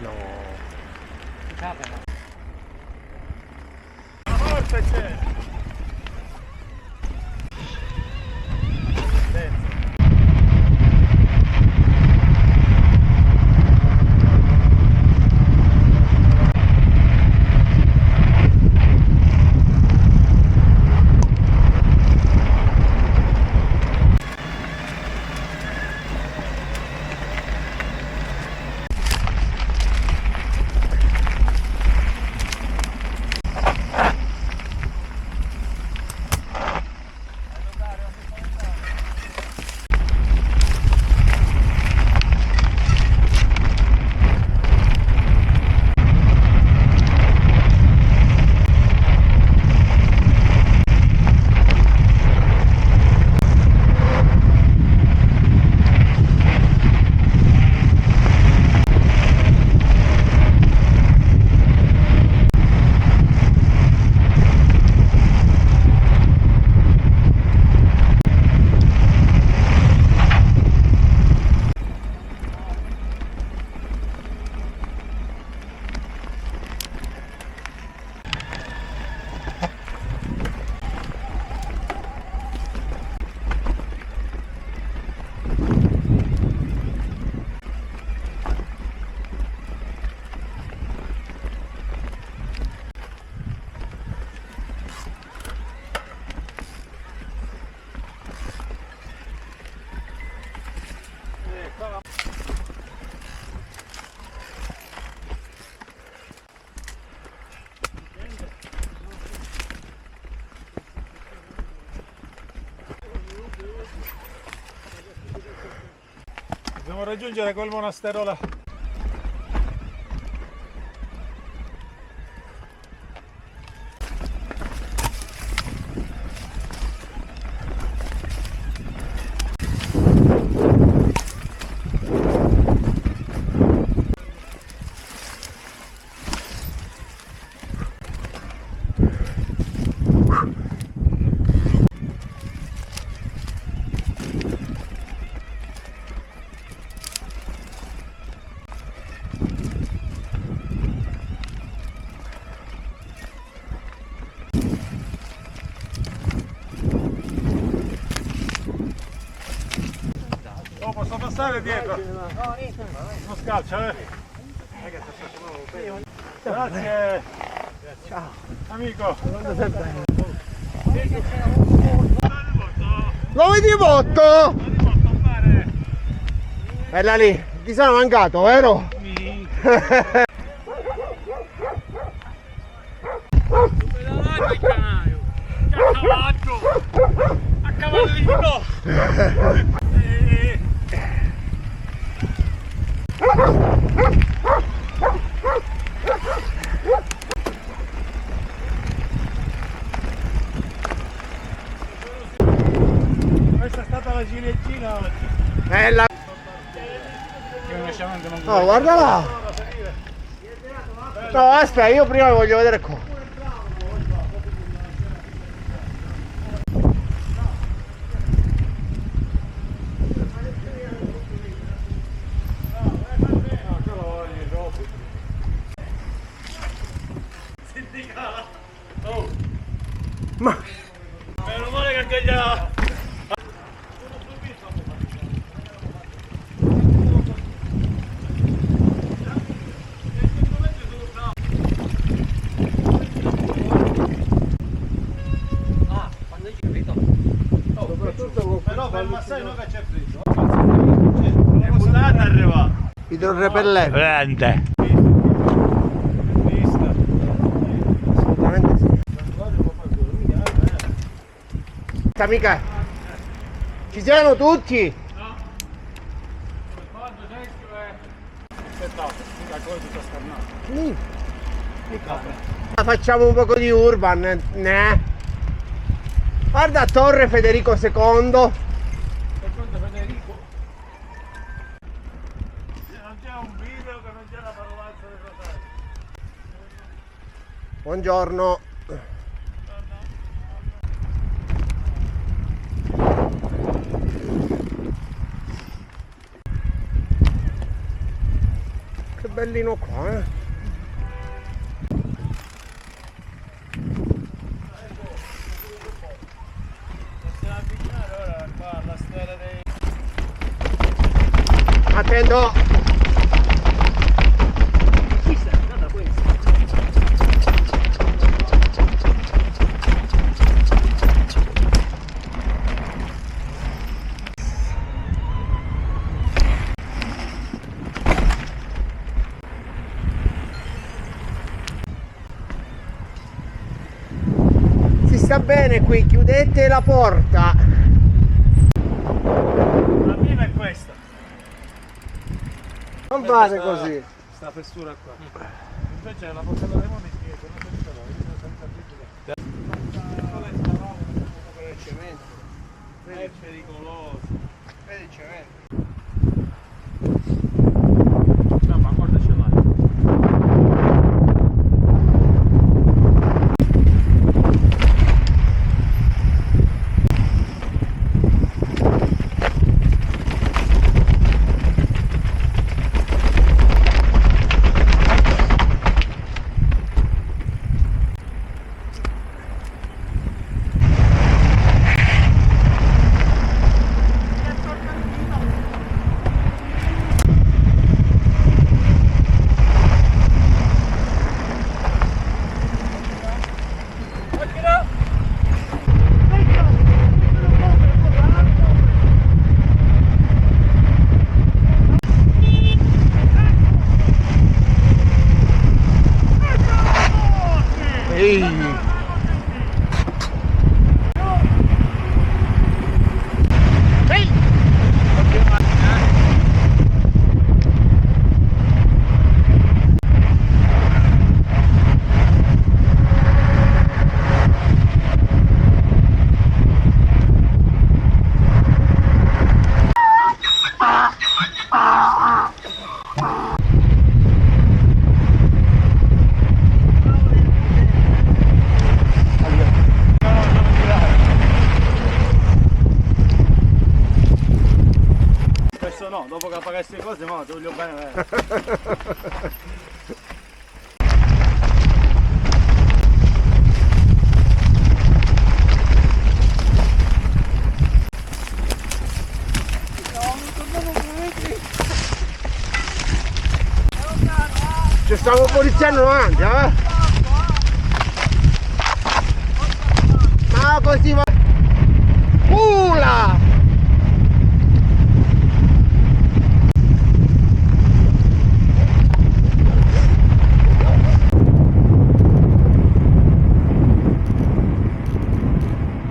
No. Capita. La forza c'è! Dobbiamo raggiungere quel monastero là. Oh, posso passare dietro? Non scalcia, Grazie. Ciao. Amico. Lo vedi botto? Bella lì, ti sono mancato, vero? A cavallino! Questa è stata la ciliegina oggi. Bella. Io onestamente non Oh, guarda là. No, aspetta, io prima voglio vedere qua. Ma meno male che anche già. Però per il massaio non che c'è fritto. È buttata arriva. idrorepellente. Veramente. Assolutamente sì. Amica, ci siamo tutti? No. Quando sei aspettate, la cosa sta scannando. Facciamo un poco di urban, ne? Guarda Torre Federico II. Secondo Federico. Non c'è un video che non c'è la parolazza del fratello. Buongiorno. Che bellino qua, eh. Possiamo avvicinare ora qua alla strada dei... Attendo! Questa è stata questa. Si sta bene qui, chiudete la porta. La prima è questa. Non fate così. Sta fessura qua. Invece la porta della limone indietro, non senza noi, senza è pericoloso. Vedi il cemento. No, ma guarda ce l'hai. Ehi! Ehi! Questo no, dopo che appaga queste cose, ma ti voglio bene. Ci stavo poliziando davanti, eh? Ma così va. Ula!